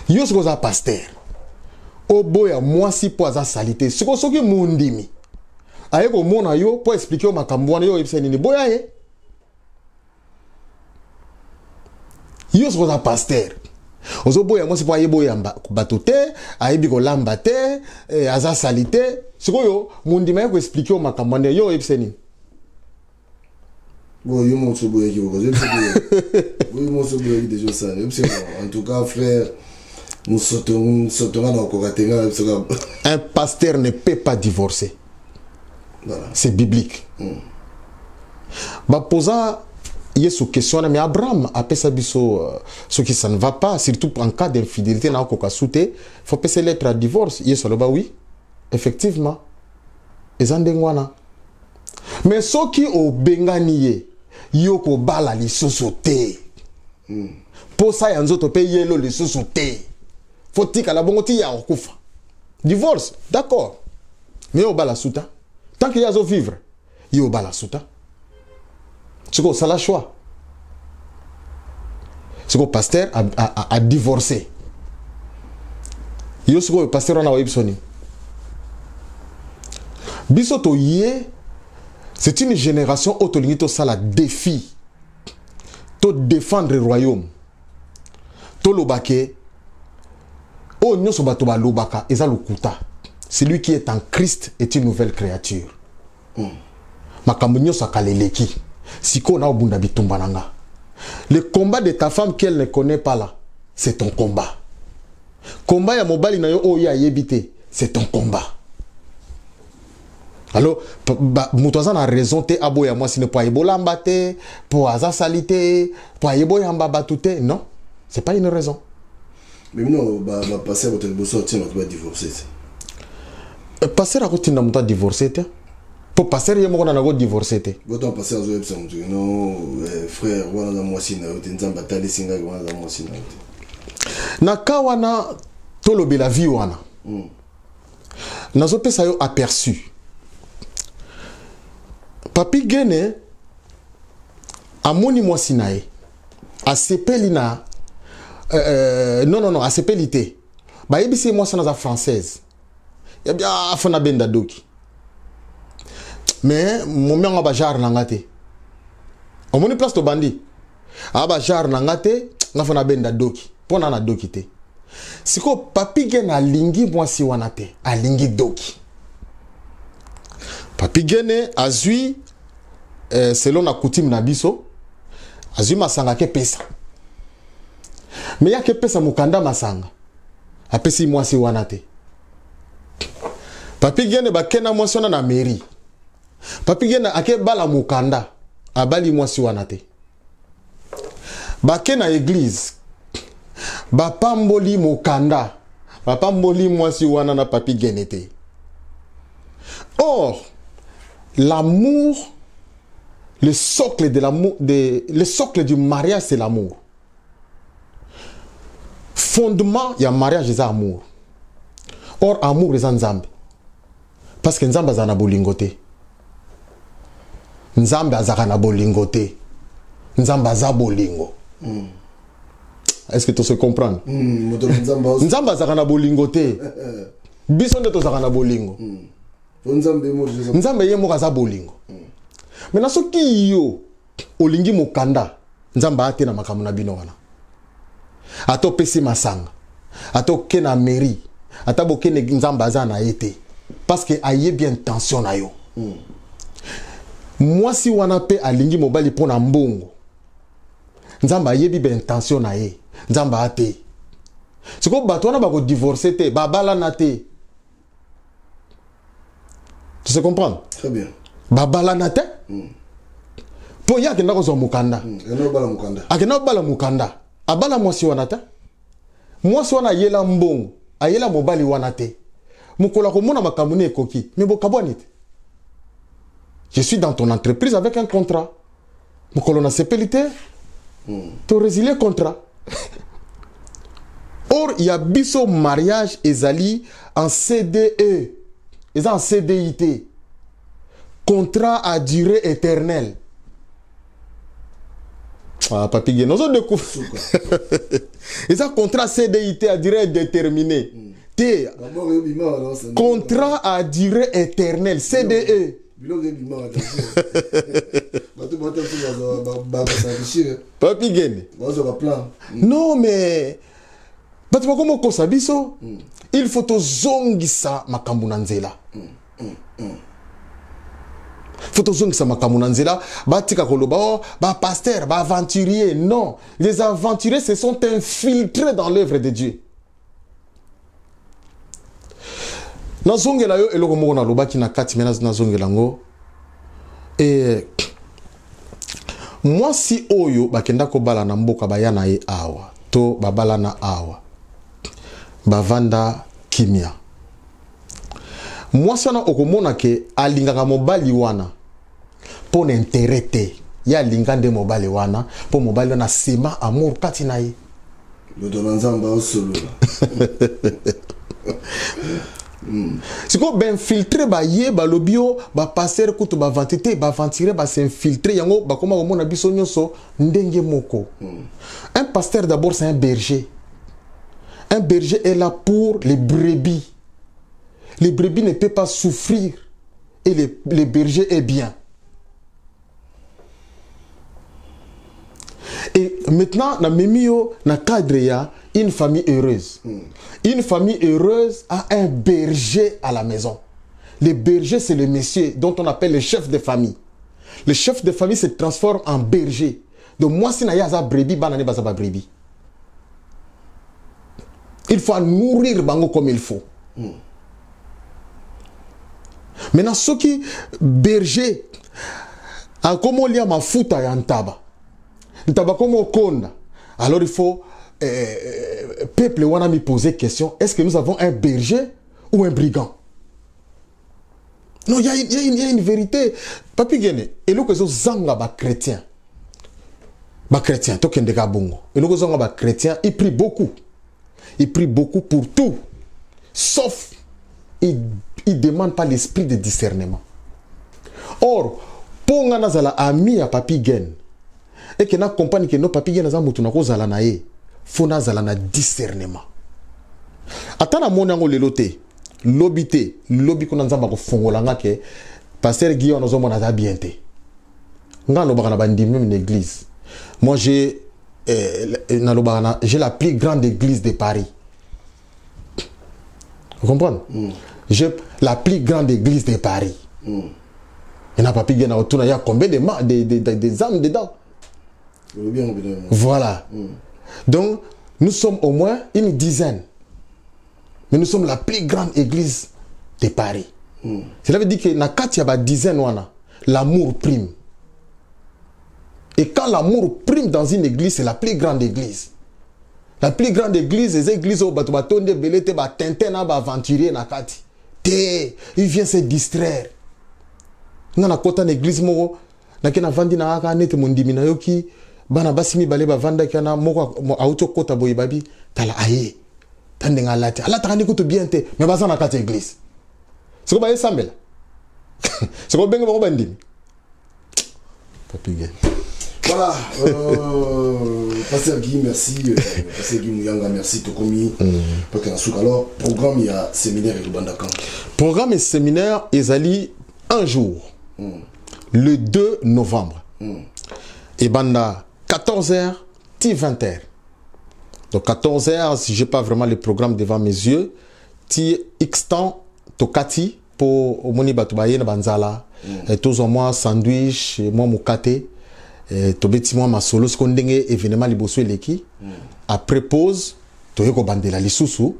K: Yo siko za pasteur. Oboya moi si po aza salité. Siko soki mundimi. Aye ko mona yo po expliquer o makambo wana yo yebise nini boya ye. Yo siko za pasteur. Ozo boya moi si po aye boya batote, ayebi ko lamba te, aza salité. Siko yo mundima ko expliquer o makambo wana yo yebise nini.
J: Bon, yo mon soboya ki bokoze. Oui, mon soboya ki déjà ça. En tout cas, frère, nous sautons dans Kokatenga.
K: Un pasteur ne peut pas divorcer. Voilà. C'est biblique. Bah posa yesu question mais Abraham après ça biso ce qui ça ne va pas surtout en cas d'infidélité na ko kasute faut passer lettre à divorce yesu loba oui effectivement ezandengwana mais ce qui au benganie yoko bala li sosote posa yanzo to pe yelo li sosote faut tika la bongoti ya okufa divorce d'accord mais au bala suta tant qu'il y a à vivre, il y a bala suta. C'est quoi ça la choix? C'est quoi pasteur a divorcé. Il y a ce pasteur on a Ibsoni. Bisoto yé, c'est une génération autolinito ça la défi. To défendre le royaume. To lobake. Oh nyoso bato ba lobaka eza lokuta. Celui qui est en Christ est une nouvelle créature. Makambo sakaleleki. Siko na obunda bitumba nanga. Le combat de ta femme qu'elle ne connaît pas là, c'est ton combat. Combat ya mobali na yo oya yebite, c'est ton combat. Alors, mutoza na raison te aboya moi sine po ebola mbate, po aza salite, po eboya mbaba tout non, c'est pas une raison.
J: Mais non, bah passer votre bosso tiens on va divorcer.
K: Passer à côté d'un montant divorcé, pour passer il y a mon anago divorcé.
J: Votre passer à zoé non frère wana na mwasi na yote nzamba tali singa wana na mwasi na yote.
K: Na kawana tolobe la vie wana. Na zo pesa yo aperçu. Papi Gene amoni mwasi na ye. Asepeli na non asepelité. Ba yebisi mwasi na za française. Ya bien afana benda doki mais mon mien a bajar nangate on moni place to bandi a bajar nangate ngafana benda doki pona na doki te siko papi Gene alingi mwasi wana te alingi doki papi Gene azui selon la coutume na biso azui masanga ke pesa mais ya ke pesa mukanda masanga apesi mwasi wana te. Papi Gene bakena mwasi wana na mairie. Papi Gene ake bala mukanda abali mwasi wana te. Bakena église. Bapamboli mukanda. Bapamboli mwasi wana na Papi Gene te. Or, l'amour, le socle de l'amour, le socle du mariage c'est l'amour. Fondement, il y a mariage et amour. Or, amour est Nzambe. Parce que Nzambe azana bolingo te. Nzambe azana bolingo te. Nzambe aza bolingo. Est-ce que tu se comprends? Nzambe azana bolingo te. Biso nde tozana bolingo. Nzambe yemo aza bolingo. Maintenant soki yo olingi mokanda nzamba ate na makambo na bino wana. Ato pesi masanga. Ato ke na mairie. Ata boke ne nzamba aza na ete. Parce que aye bien intention na yo. Moi si wana pe alingi mobali pona mbongo. Nzamba aye bien intention na ye. Nzamba ate. Siko bato wana bako divorcer te, babala na te. Tu sais comprendre?
J: Très bien.
K: Babala na te? Po ya kenda ko zo mukanda. Akena bala mukanda. Abala mwasi wana te? Mwasi wana yela mbongo. Ayela mobali wana te. Mukola ko mona makamune ekoki. Mais bokabwani te. Je suis dans ton entreprise avec un contrat. Mukolo na sepelité. Tu résilier contrat. Or, il y a biso mariage ezali en CDE. Ils ont en CDIT. Contrat à durée éternelle. Ah, papi, nous avons découvert. Ils ont contrat CDIT à durée déterminée. Contrat à durée éternelle. CDE. Papi Gene. Non, mais. Il faut to zongisa makambu na nzela. Faut to zongisa makambu na nzela. Batika koloba ba pasteur, ba aventurier. Non, les aventuriers se sont infiltrés dans l'œuvre de Dieu. Na zongela yo eloko moko na loba ki na kati mena na zongela ngo. Et moi si oyo bakenda ko bala na mboka bayana ye awa. To babala na awa. Bavanda kimia. Moi sana okomona ke alingaka mobali wana pour n'intérêter. Ya lingande mobali wana pour mobali wana sema amour kati na ye.
J: Le donanzamba au solo.
K: Si ko ben filtrer ba ye ba lobio ba passer kutu ba vantité ba ventire ba s'infiltrer yango ba koma komona biso nyonso ndenge moko. Un pasteur d'abord c'est un berger. Un berger est là pour les brebis. Les brebis ne peuvent pas souffrir. Et les bergers est bien. Et maintenant, dans Memio, dans le cadre, il y a une famille heureuse. Une famille heureuse a un berger à la maison. Le berger, c'est le monsieur dont on appelle le chef de famille. Le chef de famille se transforme en berger. Donc, moi, si je suis un brebis, je suis un brebis. Il faut nourrir bango comme il faut. Maintenant, ceux qui berger, a comment lier ma fouta ya ntaba. Ntaba comme konda. Alors il faut peuple wana mi poser question, est-ce que nous avons un berger ou un brigand? Non, il y a une vérité. Papi Gene, et l'autre chose zanga ba chrétien. Ba chrétien, tokende ka bongo. Et l'autre zanga ba chrétien, il prie beaucoup. Il prie beaucoup pour tout. Sauf, il ne demande pas l'esprit de discernement. Or, pour nga nazala ami à Papi Gene, et que na compagnie que no Papi Gene naza mutu na ko zala na ye, faut nazala na discernement. Atana mona ngo lelote, lobité, lobi ko nzamba ko fongola nga ke pasteur Guillaume nozo mona za bienté. Nga no bana bandi même une église. Moi j'ai la plus grande église de Paris. Vous comprenez? J'ai la plus grande église de Paris. Il n'a pas pu gagner autour. Il y a combien des âmes dedans? Voilà. Donc, nous sommes au moins une dizaine. Mais nous sommes la plus grande église de Paris. Cela veut dire que dans il y a une dizaine, l'amour prime. Et quand l'amour prime dans une église, c'est la plus grande église. La plus grande église, les églises où batonde belete ba tintin na ba aventurier na kati. Té, il vient se distraire. Ngana kota na église moko na kena vandi na aka nete mondimi na yoki bana basimi bale ba vanda kana moko auto kota boy babi tala aye. Tande ngalati. Ala takani kutu bien te, mais baza na kati église. C'est quoi ba sambela? C'est quoi benga ba bandimi? Papi Gene.
J: Voilà, Pasteur Guy, merci. Pasteur Guy Mouyanga, merci. Tokomi. Alors, programme, il y a séminaire et Rubanda Camp.
K: Programme et séminaire, ils allaient un jour. le 2 novembre. Et banda 14h, 20h. Donc 14h, si je n'ai pas vraiment le programme devant mes yeux, ti X temps, tokati pour moni batubaye na banzala. Et tous au moins sandwich, moi mukate, et tobeti moi ma solo ce qu'on dingue événement liboso eleki. Après pause, toyeko bandela lisusu.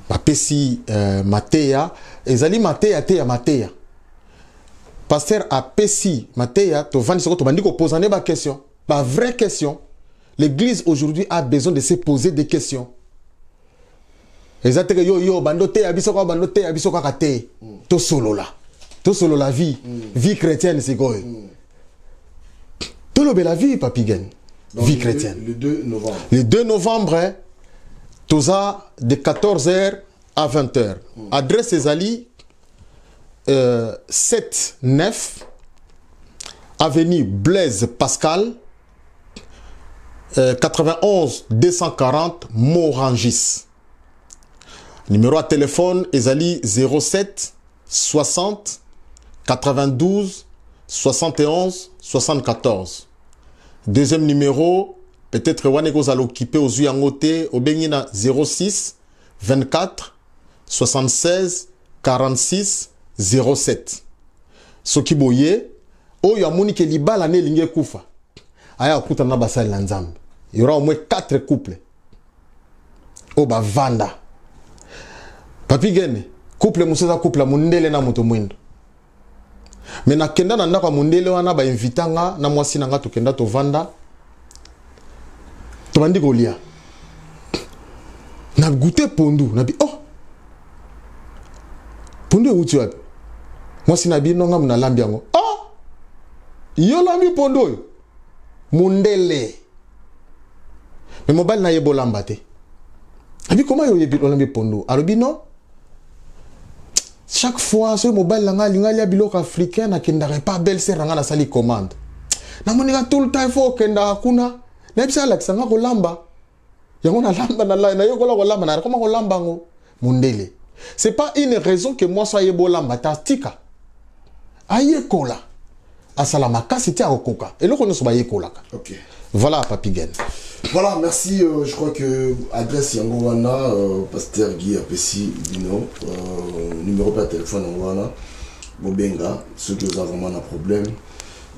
K: Bapesi Matéa, ezali Matéa teya Matéa. Pasteur a pesi Matéa, to vandi soko to bandi ko poser ba question, ba vraie question. L'église aujourd'hui a besoin de se poser des questions. Ezateke yo bando teya biso ko bando teya biso ka te. To solo la vie, vie chrétienne c'est quoi? To lobe la vie Papigen. Vie chrétienne.
J: Le 2 novembre.
K: Le 2 novembre. Toza de 14h à 20h. Adresse Ezali 7-9 avenue Blaise Pascal 91 240 Morangis. Numéro à téléphone Ezali 07 60 92 71 74. Deuxième numéro peut-être Wanego zal occupé aux Uyangote au Benina 06 24 76 46 07. Soki boye o yamuni ke libala ne linge kufa. Aya okuta na basali na nzambe. Il y aura au moins 4 couples. O ba vanda. Papi gene couple museza couple mundele na moto mwindo. Mais na kenda na ndako mundele wana ba invitanga na mwasi na nga to kenda to vanda. Tobandi kolia na goûté pondu na bi oh pondu uti wapi mwasi na bi nonga muna lambi yango oh yo lambi pondu mundele mais mobile na yebo lamba te abi comment yo yebi lambi pondu alobi non chaque fois ce mobile langa lingali biloko africain na kendare pas belle sœur nga na sali commande na monika tout le temps faut kenda kuna Nebisa la kisanga ko lamba. Yango na lamba na la na yo ko lamba na comment ko lamba ngo mundele. C'est pas une raison que moi soyez bo lamba tastika. Aye kola. Asalama kasi ti akoka. Et le kono so ba ye kola.
J: OK.
K: Voilà Papigen.
J: Voilà, merci. Je crois que adresse yango wana pasteur Guy Apesi Dino numéro de téléphone wana Bobenga ceux qui ont vraiment un problème.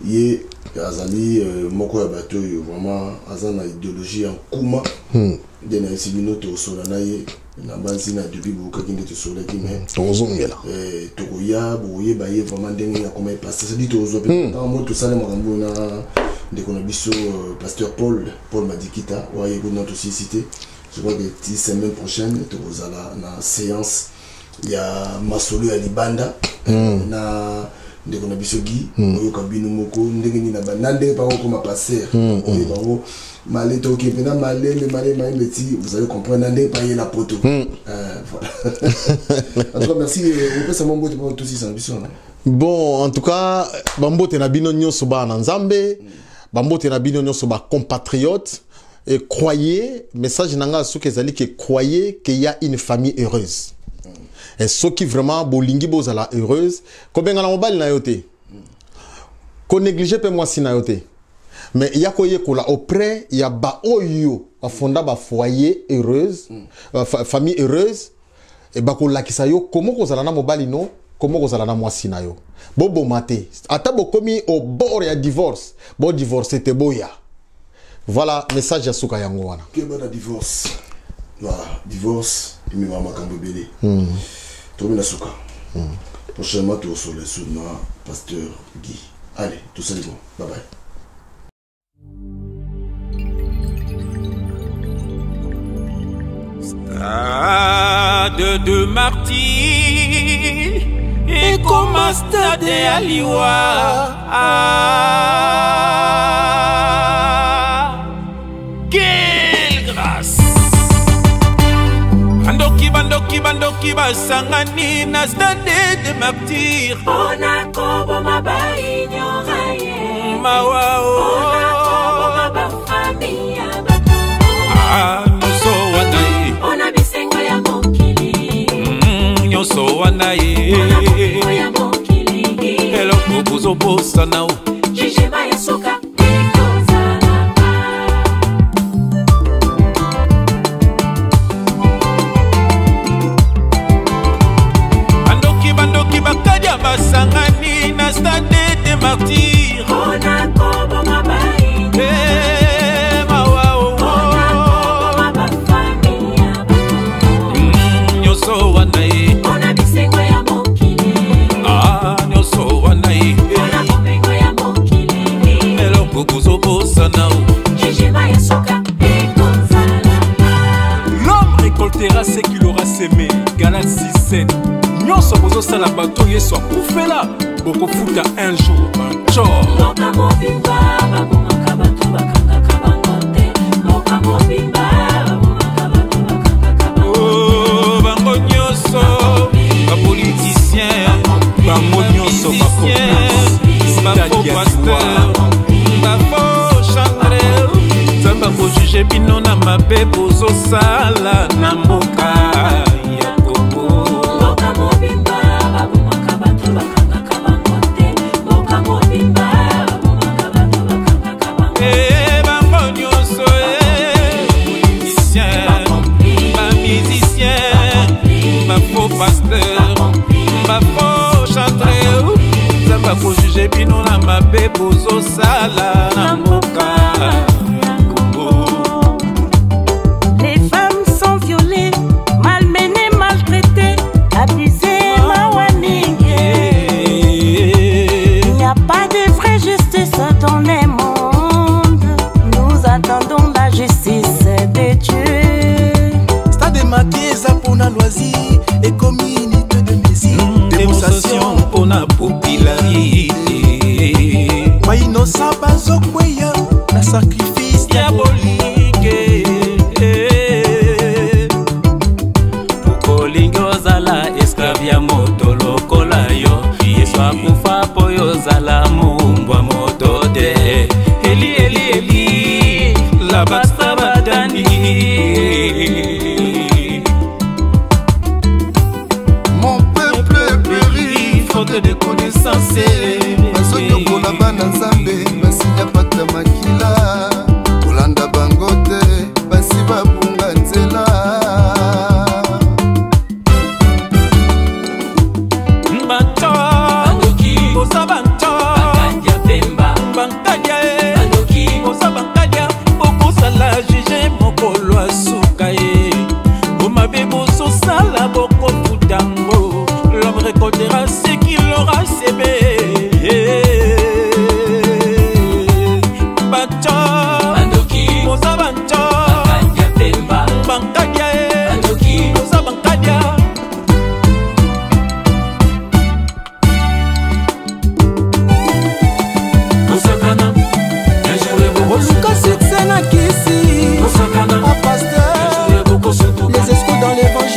J: Ye azali moko ya bato vraiment azana idéologie en kuma de na sibino to solana ye na banzi na depuis buka kinde to sola ki mais
K: tozongela
J: to ya boye ba ye vraiment ndenge ya comment passer ça dit to zo pe dans mo to sala makambo na de kona biso pasteur Paul Madikita wa ye ko notre cité je crois que la semaine prochaine to zala na séance ya masolo ya libanda na de qu'on a vu ce Guy, on kabino moko, ndenge ni na banande pas comme passer, on malé to qui vient malé mais vous allez comprendre ndenge pas la poto. Voilà. En tout cas merci, on peut savoir mon pour tous ces ambitions.
K: Bon, en tout cas, bambote na bino nyonso ba na Nzambe, bambote na bino nyonso ba compatriotes et croyez, message nanga soki ezali que croyez qu'il y a une famille heureuse. Et ceux qui vraiment bolingi bozala heureuse, combien ngala mobile na yote. Ko négliger pe moi si na yote. Mais il y a koye kola auprès il y a ba oyo a fonda ba foyer heureuse, famille heureuse et ba ko lakisa yo comment kozala na mobile no, comment kozala na moi si na yo. Bobo maté. Ata bo komi au bord ya divorce. Bo divorce te boya. Voilà message ya suka yango wana.
J: Que bon divorce. Voilà, divorce et mi mama kambo belé. Tourne la souka. Prochainement, tu sur le souverain pasteur Guy. Allez, tout ça est bon. Bye bye.
L: Stade de martyr et comme un stade à Liwa. Quelle grâce! Bandoki basangani na stade de martyr.
M: Ona kobo mabai nyoraye.
L: Mawao.
M: Ona kobo mabafamia batu.
L: Nyoso wanaye.
M: Ona bisengo ya mokili.
L: Nyoso wanaye.
M: Ona bisengo ya mokili.
L: Hello kuku kozobosana
M: jijima ya soka
L: bandoki bakadia basangani na stade de martyr nyonso wana ye nyonso wana ye eloko kozobosana
F: l'homme récoltera ce qu'il aura semé. Galaxy 7 nyonso bozosala bato yesu akufela bokofuta un jour banchor
L: bango nyonso bapoliticien
F: bango nyonso
L: bafo pasteur bafo chantre nzambe akojuge bino na mabe bozosala na mboka ya Kongo. Bango nyonso politicien bamusicien bafo pasteur bafo chantre nzambe akojuge bino na mabe bozosala na mboka.
N: Les femmes sont violées, malmenées, maltraitées, abusées, mawaninguées. Il n'y a pas de vraie justice dans les mondes. Nous attendons la justice de Dieu.
A: Stade maquillé, ça pour la loisir et communauté de messie.
L: Démonstration pour la popularité.
A: Moi innocent, bazo kweya, na sacrifice
L: diabolique.
O: Pokolingo zala esclavia moto lokola yo. Yesu akufa po yo zala mumbwa moto de. Eli eli eli la basta badani.
A: Mon peuple périt faute de connaissances. Bazoyoko na bana nzambe basinya pata makila kolanda bango te basi babunga nzela
L: banto bosa banto bankadia bosa bankadia bokosala juge mokolo asuka ye bomabe bososala bokofutango l'homme récoltera ce qu'il aura semé.
A: les escouts dans l'évangile.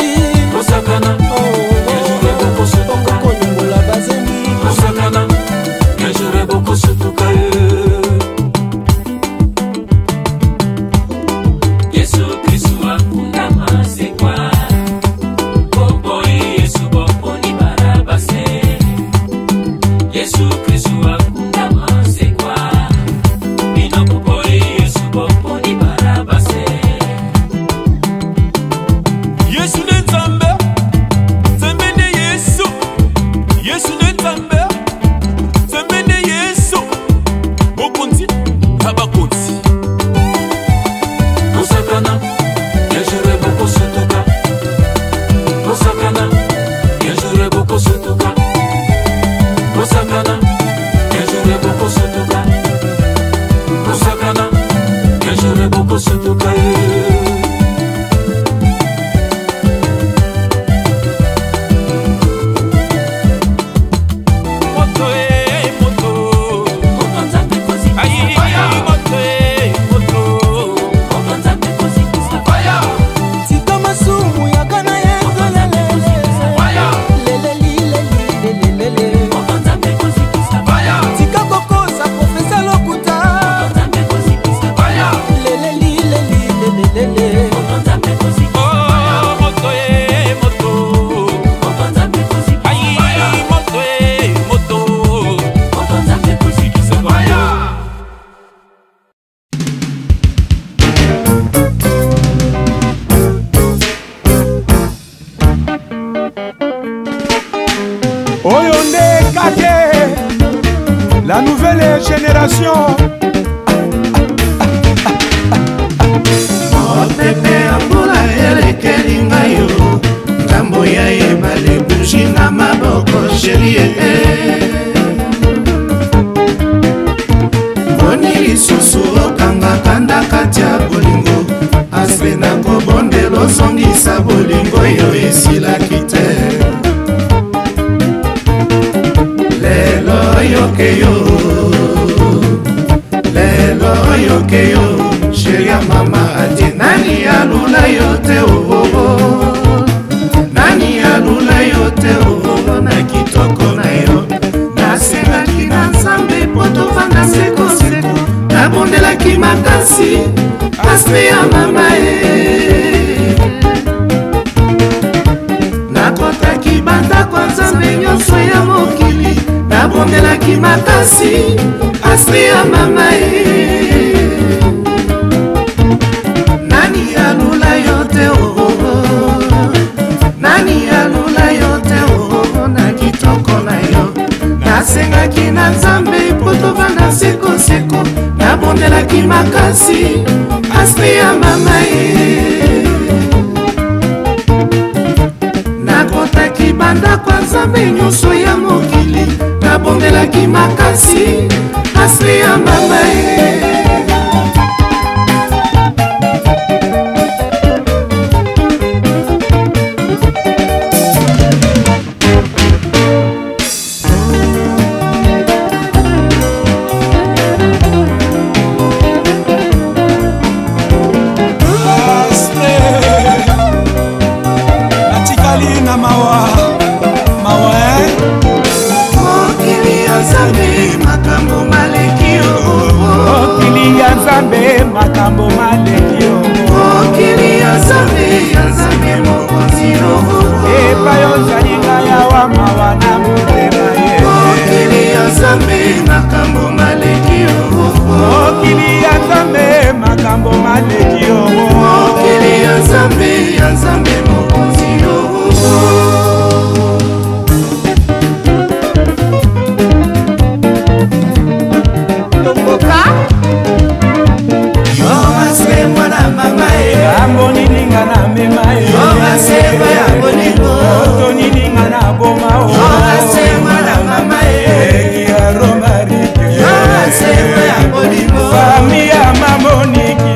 P: la nouvelle génération.
Q: Mopepe ambula elekeli ngayo ngambo ya ebale buji na maboko sherie boni lisusu okanga kanda kati ya bolingo aspe na kobondelo osongisa bolingo yo esilaki te lelo yokeyo lelo yokeyo sheria mama ati nani alula yote nani alula yote na kitoko na yo nasengaki na nzambe po tovanda sekoseko nabondelaki makasi aspe ya mama nakotaki bandako nzambe nyonso ya mokili nabondelaki makasi aspe ya mama nani alula yote nani alula yote na kitoko na yo nasengaki na nzambe po tovanda sekoseko nabondelaki makasi aspe ya mama nakotaki bandako nzambe nyonso ya mokili nabondelaki makasi aspe ya mama
P: makambo maleki
Q: okili ya nzambe mokonzi
P: epai ozali ngai awa mawa na motema ye
Q: okili ya nzambe makambo maleki
P: okili ya nzambe makambo maleki
Q: okili ya nzambe mokonzi
P: ambonininga na mema otonininga na boma eki ya romarike fami ya mamoniki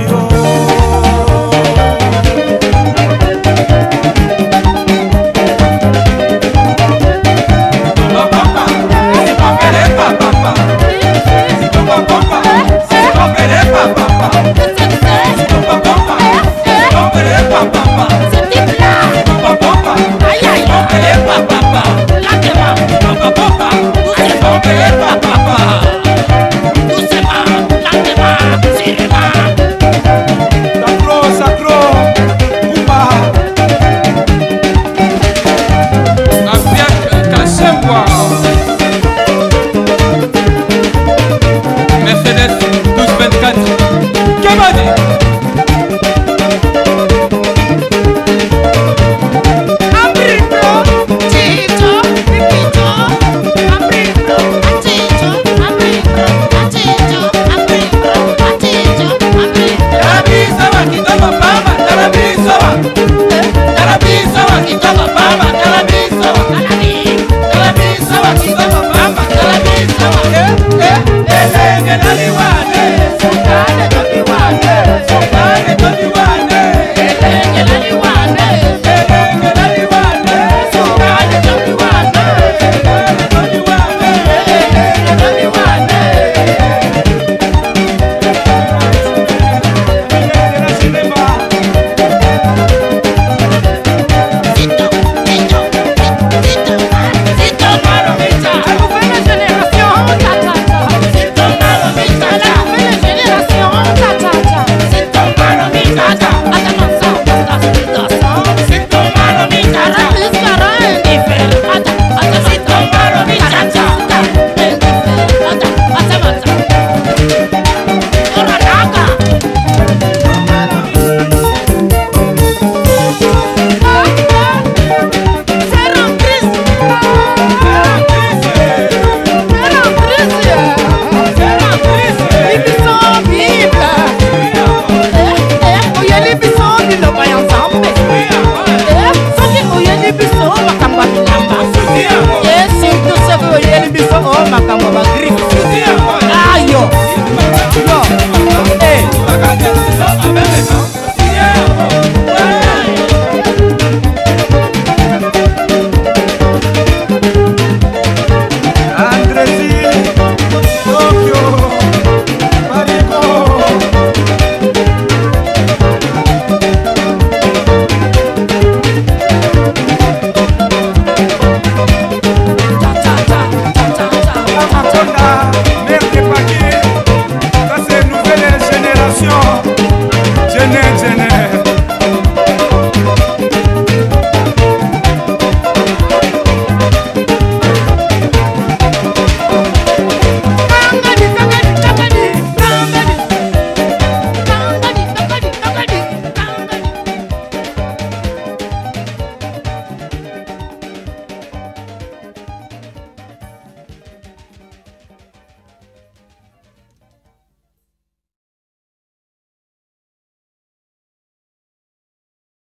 L: Papa.